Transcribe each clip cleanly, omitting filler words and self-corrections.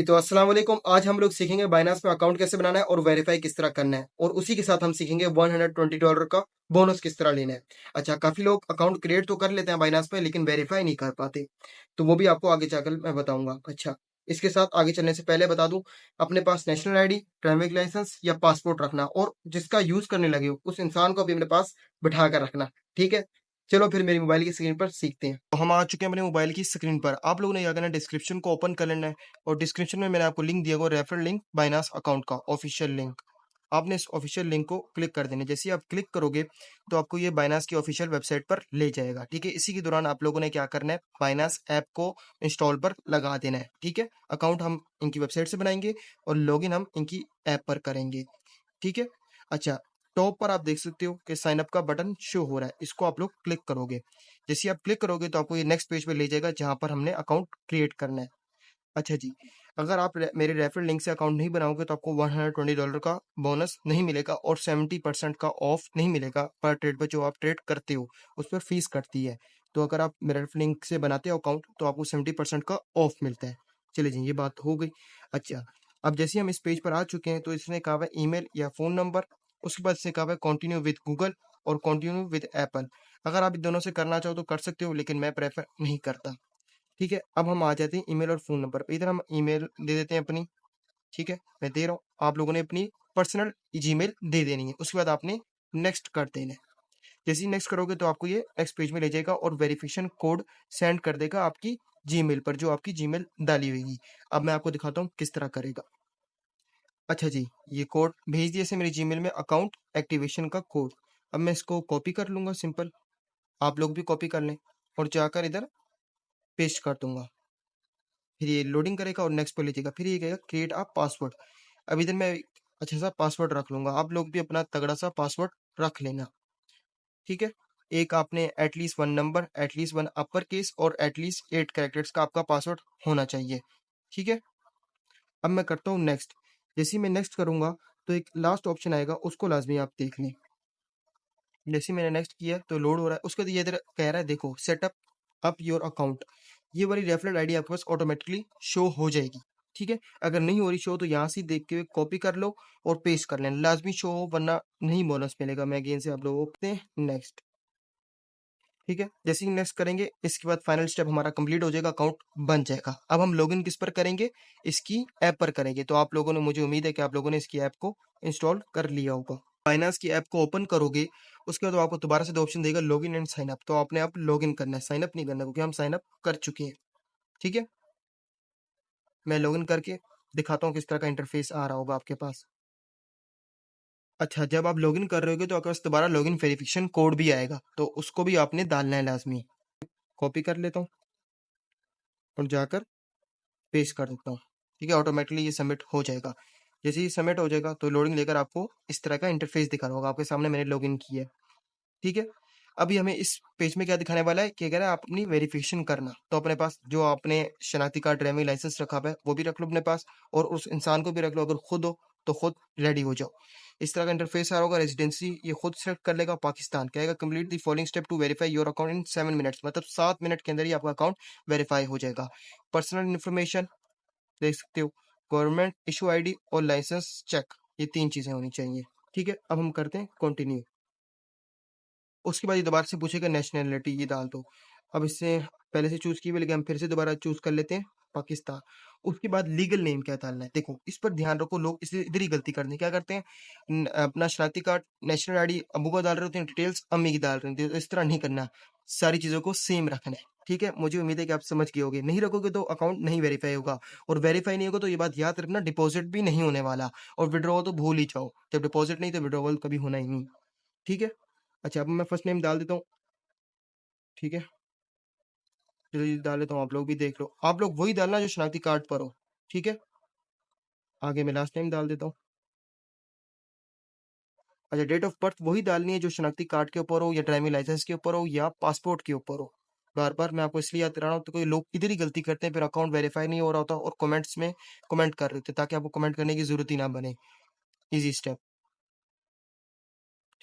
तो अस्सलाम वालेकुम। आज हम लोग सीखेंगे बाइनांस में अकाउंट कैसे बनाना है और वेरीफाई किस तरह करना है, और उसी के साथ हम सीखेंगे $120 का बोनस किस तरह लेना है। अच्छा, काफी लोग अकाउंट क्रिएट तो कर लेते हैं बाइनांस पे, लेकिन वेरीफाई नहीं कर पाते, तो वो भी आपको आगे जाकर मैं बताऊंगा। अच्छा, इसके साथ आगे चलने से पहले बता दूं, अपने पास नेशनल आईडी, ड्राइविंग लाइसेंस या पासपोर्ट रखना, और जिसका यूज करने लगे हो उस इंसान को भी अपने पास बिठा कर रखना। ठीक है, चलो फिर मेरी मोबाइल की स्क्रीन पर सीखते हैं। तो हम आ चुके हैं अपने मोबाइल की स्क्रीन पर। आप लोगों ने क्या करना है, डिस्क्रिप्शन को ओपन कर लेना है, और डिस्क्रिप्शन में मैंने आपको लिंक दिया हुआ, रेफरल लिंक बाइनांस अकाउंट का ऑफिशियल लिंक। आपने इस ऑफिशियल लिंक को क्लिक कर देना है। जैसे ही आप क्लिक करोगे तो आपको ये बाइनांस की ऑफिशियल वेबसाइट पर ले जाएगा। ठीक है, इसी के दौरान आप लोगों ने क्या करना है, बाइनांस ऐप को इंस्टॉल पर लगा देना है। ठीक है, अकाउंट हम इनकी वेबसाइट से बनाएंगे और लॉगिन हम इनकी ऐप पर करेंगे। ठीक है। अच्छा, टॉप पर आप देख सकते हो कि साइन अप का बटन शो हो रहा है, इसको आप लोग क्लिक करोगे। जैसे ही आप क्लिक करोगे तो आपको ये नेक्स्ट पेज पे ले जाएगा, जहां पर हमने अकाउंट क्रिएट करना है। अच्छा जी, अगर आप मेरे रेफरल लिंक से अकाउंट नहीं बनाओगे तो आपको $120 का बोनस नहीं मिलेगा, और 70% का ऑफ नहीं मिलेगा पर ट्रेड पर जो आप ट्रेड करते हो उस पर फीस कटती है। तो अगर आप मेरे रेफरल लिंक से बनाते हो अकाउंट तो आपको 70% का ऑफ मिलता है। चलिए जी, ये बात हो गई। अच्छा, अब जैसे हम इस पेज पर आ चुके हैं तो इसने कहा है ईमेल या फोन नंबर, उसके बाद से कहा है कंटिन्यू विद गूगल और कंटिन्यू विद एप्पल। अगर आप इन दोनों से करना चाहो तो कर सकते हो, लेकिन मैं प्रेफर नहीं करता। ठीक है, अब हम आ जाते हैं ईमेल और फ़ोन नंबर पे। इधर हम ईमेल दे देते हैं अपनी। ठीक है, मैं दे रहा हूँ। आप लोगों ने अपनी पर्सनल जीमेल दे देनी है। उसके बाद आपने नेक्स्ट कर देना है। जैसे ही नेक्स्ट करोगे तो आपको ये नेक्स्ट पेज में ले जाएगा और वेरिफिकेशन कोड सेंड कर देगा आपकी जीमेल पर, जो आपकी जीमेल डाली हुई। अब मैं आपको दिखाता हूँ किस तरह करेगा। अच्छा जी, ये कोड भेज दिया से मेरी जीमेल में, अकाउंट एक्टिवेशन का कोड। अब मैं इसको कॉपी कर लूंगा, सिंपल। आप लोग भी कॉपी कर लें और जाकर इधर पेस्ट कर दूंगा। फिर ये लोडिंग करेगा और नेक्स्ट पे ले जाएगा। फिर ये कहेगा क्रिएट अ पासवर्ड। अब इधर मैं अच्छा सा पासवर्ड रख लूंगा। आप लोग भी अपना तगड़ा सा पासवर्ड रख लेना। ठीक है, एक आपने at least one number, at least one upper case और एटलीस्ट 8 कैरेक्टर्स का आपका पासवर्ड होना चाहिए। ठीक है, अब मैं करता हूँ नेक्स्ट। जैसे ही मैं नेक्स्ट करूंगा तो एक लास्ट ऑप्शन आएगा, उसको लाजमी आप देख लें। जैसे ही मैंने नेक्स्ट किया तो लोड हो रहा है। उसके बाद ये इधर कह रहा है, देखो सेटअप अप योर अकाउंट। ये वाली रेफरल आईडी आपके पास ऑटोमेटिकली शो हो जाएगी। ठीक है, अगर नहीं हो रही शो तो यहाँ से देख के कॉपी कर लो और पेस्ट कर लेना, लाजमी शो हो, वरना नहीं बोनस मिलेगा। मैं अगेन से आप लोगों को कहते हैं नेक्स्ट। ठीक है, जैसे ही नेक्स्ट करेंगे इसके बाद फाइनल स्टेप हमारा कंप्लीट हो जाएगा, अकाउंट बन जाएगा। अब हम लॉगिन किस पर करेंगे, इसकी ऐप पर करेंगे। तो आप लोगों ने, मुझे उम्मीद है कि आप लोगों ने इसकी ऐप को इंस्टॉल कर लिया होगा। बाइनांस की ऐप को ओपन करोगे, उसके बाद वो आपको दोबारा से दो ऑप्शन देगा, लॉगिन एंड साइन अप। तो आपने आप लॉगिन करना है, साइन अप नहीं करना, क्योंकि हम साइन अप कर चुके हैं। ठीक है, मैं लॉगिन करके दिखाता हूँ किस तरह का इंटरफेस आ रहा होगा आपके पास। अच्छा, जब आप लॉगिन कर रहे होगे तो आपके पास दोबारा लॉगिन वेरिफिकेशन कोड भी आएगा, तो उसको भी आपने डालना है लाजमी। कॉपी कर लेता हूँ और जाकर पेस्ट कर देता हूँ। ठीक है, ऑटोमेटिकली ये सबमिट हो जाएगा। जैसे ही सबमिट हो जाएगा तो लोडिंग लेकर आपको इस तरह का इंटरफेस दिखा रहा होगा, आपके सामने मैंने लॉगिन किया है। ठीक है, अभी हमें इस पेज में क्या दिखाने वाला है कि अगर आप अपनी वेरिफिकेशन करना, तो अपने पास जो आपने शनाख्ती कार्ड, ड्राइविंग लाइसेंस रखा हुआ है वो भी रख लो अपने पास, और उस इंसान को भी रख लो। अगर खुद हो तो खुद रेडी हो जाओ। इस तरह का इंटरफेस आ रहा होगा। रेजिडेंसी ये खुद सेलेक्ट कर लेगा, पाकिस्तान कहेगा complete the following step to verify your account in 7 minutes, मतलब 7 मिनट के अंदर ही आपका अकाउंट वेरीफाई हो जाएगा। पर्सनल इन्फॉर्मेशन देख सकते हो, गवर्नमेंट इशू आईडी और लाइसेंस चेक, ये 3 चीजें होनी चाहिए। ठीक है, अब हम करते हैं कंटिन्यू। उसके बाद ये दोबारा से पूछेगा नेशनैलिटी, ये डाल दो। अब इससे पहले से चूज की हुई, लेकिन हम फिर से दोबारा चूज कर लेते हैं पाकिस्तान। उसके बाद लीगल नेम क्या डालना है, देखो इस पर ध्यान रखो। लोग इसे इधर ही गलती करते हैं, क्या करते हैं, अपना शनाख्ती कार्ड, नेशनल आईडी अबू का डाल रहे होते हैं, डिटेल्स अम्मी की डाल रहे होते हैं। तो इस तरह नहीं करना, सारी चीजों को सेम रखना है। ठीक है, मुझे उम्मीद है कि आप समझ गए होगे। नहीं रखोगे तो अकाउंट नहीं वेरीफाई होगा, और वेरीफाई नहीं होगा तो ये बात याद रखना, डिपॉजिट भी नहीं होने वाला, और विड्रॉवल तो भूल ही जाओ। जब डिपॉजिट नहीं तो विड्रॉवल कभी होना ही नहीं। ठीक है। अच्छा, अब मैं फर्स्ट नेम डाल देता हूँ। ठीक है, जल्दी डाल देता हूँ, आप लोग भी देख लो। आप लोग वही डालना जो शनाख्ती कार्ड पर हो। ठीक है, आगे मैं लास्ट नेम डाल देता हूँ। अच्छा, डेट ऑफ बर्थ वही डालनी है जो शनाख्ती कार्ड के ऊपर हो, या ड्राइविंग लाइसेंस के ऊपर हो, या पासपोर्ट के ऊपर हो। बार बार मैं आपको इसलिए याद दिला रहा हूँ, तो कोई लोग इधर ही गलती करते हैं, फिर अकाउंट वेरीफाई नहीं हो रहा होता और कमेंट्स में कमेंट कर रहे होते, ताकि आपको कमेंट करने की जरूरत ही ना बने। Easy step.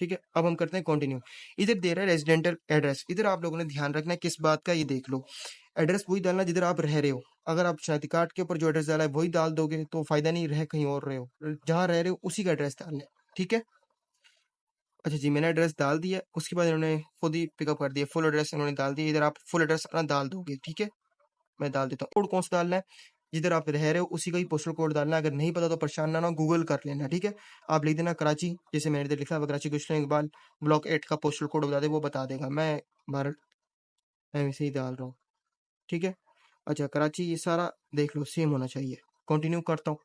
ठीक है, अब हम करते हैं कंटिन्यू। इधर दे रहा है रेजिडेंटल एड्रेस, इधर आप लोगों ने ध्यान रखना है किस बात का, ये देख लो। एड्रेस वही डालना जिधर आप रह रहे हो। अगर आप शनाख्ती कार्ड के ऊपर जो एड्रेस डाला है वही डाल दोगे तो फ़ायदा नहीं, रह कहीं और रहे हो। जहाँ रह रहे हो उसी का एड्रेस डालना है, ठीक है? अच्छा जी, मैंने एड्रेस डाल दिया, उसके बाद इन्होंने खुद ही पिकअप कर दिया, फुल एड्रेस इन्होंने डाल दिया। इधर आप फुल एड्रेस अपना डाल दोगे, ठीक है? मैं डाल देता हूँ। कोड कौन सा डालना है? जिधर आप रह रहे हो उसी का ही पोस्टल कोड डालना है। अगर नहीं पता तो परेशान ना हो, गूगल कर लेना, ठीक है? आप लिख देना कराची, जैसे मैंने इधर लिखा हुआ कराची गुज़श्ता इकबाल ब्लॉक 8 का पोस्टल कोड बता दे, वो बता देगा। मैं वैसे ही डाल रहा हूँ, ठीक है? अच्छा, कराची ये सारा देख लो सेम होना चाहिए। कंटिन्यू करता हूँ।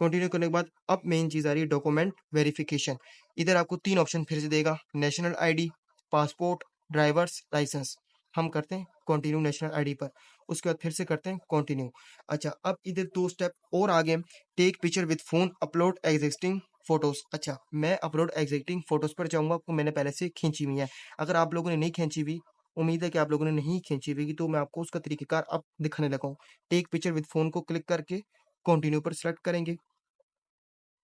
कंटिन्यू करने के बाद अब मेन चीज़ आ रही है डॉक्यूमेंट वेरिफिकेशन। इधर आपको 3 ऑप्शन फिर से देगा, national ID, passport, driver's licence. हम करते हैं कंटिन्यू नेशनल आईडी पर, उसके बाद फिर से करते हैं कंटिन्यू। अच्छा, अब इधर 2 स्टेप और आगे, take picture with phone, upload existing photos. अच्छा, मैं अपलोड एग्जिस्टिंग फ़ोटोज़ पर जाऊँगा, तो मैंने पहले से खींची हुई है। अगर आप लोगों ने नहीं खींची हुई, उम्मीद है कि आप लोगों ने नहीं खींची हुई, तो मैं आपको उसका तरीक़ेकार अब दिखाने लगा हूँ। टेक पिक्चर विद फ़ोन को क्लिक करके कंटिन्यू पर सेलेक्ट करेंगे।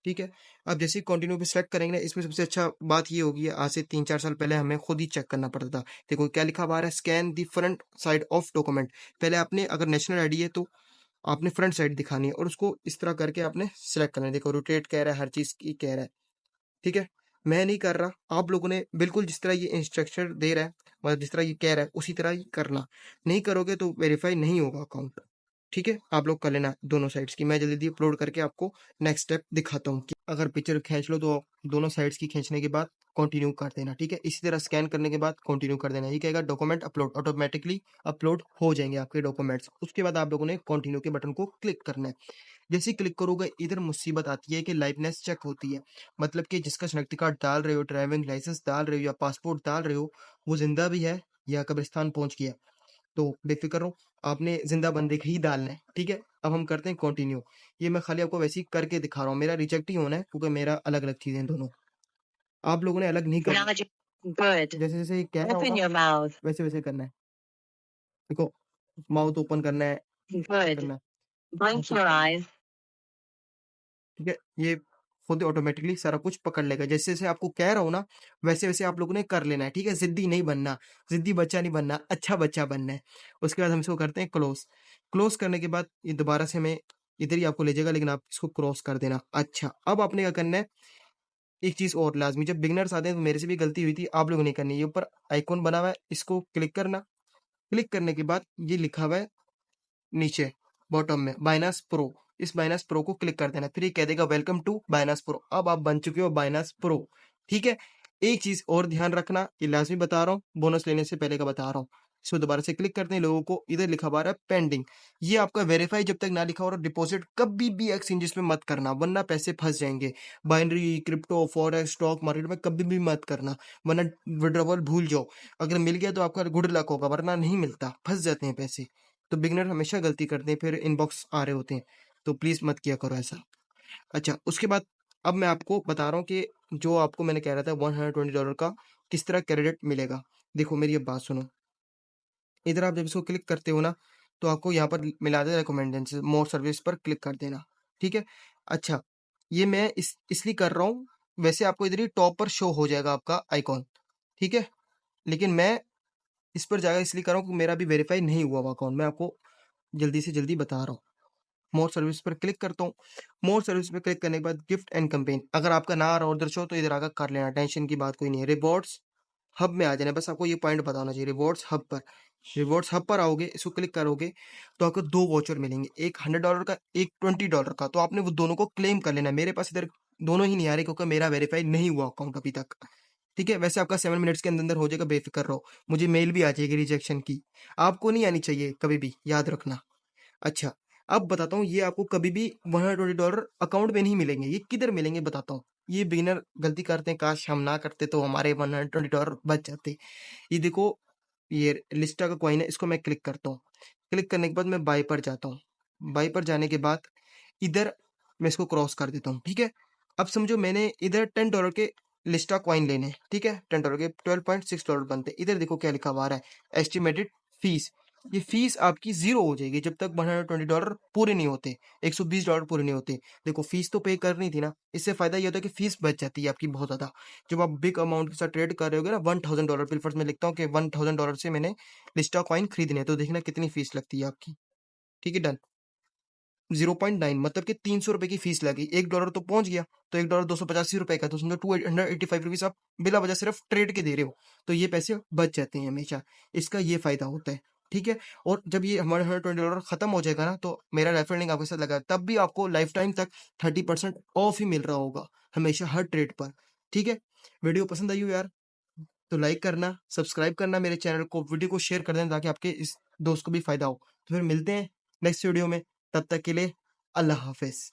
ठीक है। अब जैसे ही कंटिन्यू पे सेलेक्ट करेंगे ना, इसमें सबसे अच्छा बात ये होगी, आज से 3-4 साल पहले हमें खुद ही चेक करना पड़ता था। देखो क्या लिखा हुआ आ रहा है, scan the front side of document. पहले आपने अगर नेशनल आईडी है तो आपने फ्रंट साइड दिखानी है और उसको इस तरह करके आपने सेलेक्ट करना है। देखो रोटेट कह रहा है, हर चीज़ की कह रहा है, ठीक है। मैं नहीं कर रहा, आप लोगों ने बिल्कुल जिस तरह ये इंस्ट्रक्शन दे रहा है, मतलब जिस तरह ये कह रहा है उसी तरह ही करना। नहीं करोगे तो वेरीफाई नहीं होगा अकाउंट, ठीक है। आप लोग कर लेना दोनों साइड्स की। मैं जल्दी जल्दी अपलोड करके आपको नेक्स्ट स्टेप दिखाता हूँ कि अगर पिक्चर खींच लो तो दोनों साइड्स की खींचने के बाद कंटिन्यू कर देना, ठीक है। इसी तरह स्कैन करने के बाद कंटिन्यू कर देना। ये कहेगा डॉक्यूमेंट अपलोड, ऑटोमेटिकली अपलोड हो जाएंगे आपके डॉक्यूमेंट्स। उसके बाद आप लोगों ने कंटिन्यू के बटन को क्लिक करना है। जैसे ही क्लिक करोगे इधर मुसीबत आती है कि लाइवनेस चेक होती है, मतलब कि जिसका शनाख्ती कार्ड डाल रहे हो, ड्राइविंग लाइसेंस डाल रहे हो या पासपोर्ट डाल रहे हो, वो जिंदा भी है या कब्रिस्तान पहुंच गया। तो बेफिक्र रहो, आपने जिंदा बंदे का ही डालना है, ठीक है। अब हम करते हैं कंटिन्यू। ये मैं खाली आपको वैसे ही करके दिखा रहा हूँ, मेरा रिजेक्ट ही होना है क्योंकि मेरा अलग अलग चीजें दोनों। आप लोगों ने अलग नहीं करना, Good. जैसे जैसे ये कह रहा Open होगा your mouth. वैसे वैसे करना है। देखो, माउथ ओपन करना है, Good. करना है, Blink your eyes. ठीक है। ये खुद ऑटोमेटिकली सारा कुछ पकड़ लेगा। जैसे जैसे आपको कह रहा हूँ ना, वैसे वैसे आप लोगों ने कर लेना है, ठीक है। जिद्दी नहीं बनना, जिद्दी बच्चा नहीं बनना, अच्छा बच्चा बनना है। उसके बाद हम इसको करते हैं क्लोज। क्लोज करने के बाद ये दोबारा से हमें इधर ही आपको ले जाएगा, लेकिन आप इसको क्रॉस कर देना। अच्छा, अब आपने क्या करना है, एक चीज और लाजमी, जब बिगनर्स आते हैं तो मेरे से भी गलती हुई थी, आप लोगों ने करनी है। ये ऊपर आइकॉन बना हुआ है, इसको क्लिक करना। क्लिक करने के बाद ये लिखा हुआ है नीचे बॉटम में बाइनास प्रो, इस बाइनास प्रो को क्लिक कर देना। फिर ये कह देगा वेलकम टू बाइनास प्रो। अब आप बन चुके हो बाइनास प्रो, ठीक है। एक चीज और ध्यान रखना, ये लाजमी बता रहा हूँ, बोनस लेने से पहले का बता रहा हूँ। इसको दोबारा से क्लिक करते हैं, लोगों को इधर लिखा हुआ है पेंडिंग। ये आपका वेरीफाई जब तक ना लिखा हो, और डिपॉजिट कभी भी एक्सचेंजेस में मत करना, वरना पैसे फंस जाएंगे। Binary, crypto, forex, stock market में कभी भी मत करना, वरना विड्रॉवल भूल जाओ। अगर मिल गया तो आपका गुड लक होगा, वरना नहीं मिलता, फंस जाते हैं पैसे। तो बिगिनर हमेशा गलती करते हैं, फिर इनबॉक्स आ रहे होते हैं, तो प्लीज़ मत किया करो ऐसा। अच्छा, उसके बाद अब मैं आपको बता रहा हूँ कि जो आपको मैंने कह रहा था $120 का किस तरह क्रेडिट मिलेगा। देखो मेरी अब बात सुनो, इधर आप जब इसको क्लिक करते हो ना, तो आपको यहाँ पर मिला दे रिकमेंडेशन, मोर सर्विस पर क्लिक कर देना, ठीक है। अच्छा, ये मैं इसलिए कर रहा हूँ, वैसे आपको इधर ही टॉप पर शो हो जाएगा आपका आइकॉन, ठीक है। लेकिन मैं इस पर जाकर इसलिए कर रहा हूँ कि मेरा अभी वेरीफाई नहीं हुआ हुआ अकाउंट, मैं आपको जल्दी से जल्दी बता रहा हूँ। मोर सर्विस पर क्लिक करता हूँ। मोर सर्विस पर क्लिक करने के बाद गिफ्ट एंड कैंपेन, अगर आपका ना आ रहा ऑर्डर शो तो इधर आकर कर लेना, टेंशन की बात कोई नहीं है। रिवॉर्ड्स हब में आ जाना, बस आपको ये पॉइंट बताना चाहिए। रिवॉर्ड्स हब पर आओगे, इसको क्लिक करोगे तो आपको 2 वॉचर मिलेंगे, एक $100 का, एक $20 का। तो आपने वो दोनों को क्लेम कर लेना। मेरे पास इधर दोनों ही नहीं आ रहे क्योंकि मेरा वेरीफाई नहीं हुआ अकाउंट अभी तक, ठीक है। वैसे आपका 7 मिनट्स के अंदर अंदर हो जाएगा, बेफिक्र रहो। मुझे मेल भी आ जाएगी रिजेक्शन की, आपको नहीं आनी चाहिए कभी भी, याद रखना। अच्छा, अब बताता हूँ, ये आपको कभी भी $120 अकाउंट में नहीं मिलेंगे। ये किधर मिलेंगे बताता हूँ। ये बिगिनर गलती करते हैं, काश हम ना करते तो हमारे $120 बच जाते। ये देखो, ये लिस्टा का कॉइन है, इसको मैं क्लिक करता हूँ। क्लिक करने के बाद मैं बाय पर जाता हूँ। बाय पर जाने के बाद इधर मैं इसको क्रॉस कर देता हूँ, ठीक है। अब समझो मैंने इधर $10 के लिस्टा कॉइन लेने हैं, ठीक है। $10 के $12.6 बनते हैं। इधर देखो क्या लिखा हुआ आ रहा है, एस्टिमेटेड फीस। ये फीस आपकी जीरो हो जाएगी जब तक $120 पूरे नहीं होते, $120 पूरे नहीं होते। देखो फीस तो पे करनी थी ना, इससे फायदा ये होता है कि फीस बच जाती है आपकी बहुत ज्यादा। जब आप बिग अमाउंट के साथ ट्रेड कर रहे होगे ना, $1000 पिलफर्स में लिखता हूँ कि $1000 से मैंने लिस्टा कॉइन खरीदने हैं, तो देखना कितनी फीस लगती है आपकी। ठीक है, डन। 0.9 मतलब कि 300 रुपए की फीस लगी, $1 तो पहुंच गया, तो $1 285 रुपए का, तो समझो 285 रुपीज आप बिला वजह सिर्फ ट्रेड के दे रहे हो, तो ये पैसे बच जाते हैं हमेशा, इसका ये फायदा होता है। ठीक है, और जब ये हमारा $120 खत्म हो जाएगा ना, तो मेरा रेफरल लिंक आपके साथ लगा है, तब भी आपको लाइफ टाइम तक 30% ऑफ ही मिल रहा होगा हमेशा हर ट्रेड पर। ठीक है, वीडियो पसंद आई हो यार तो लाइक करना, सब्सक्राइब करना मेरे चैनल को, वीडियो को शेयर कर देना ताकि आपके इस दोस्त को भी फायदा हो। तो फिर मिलते हैं नेक्स्ट वीडियो में, तब तक के लिए अल्लाह हाफिज।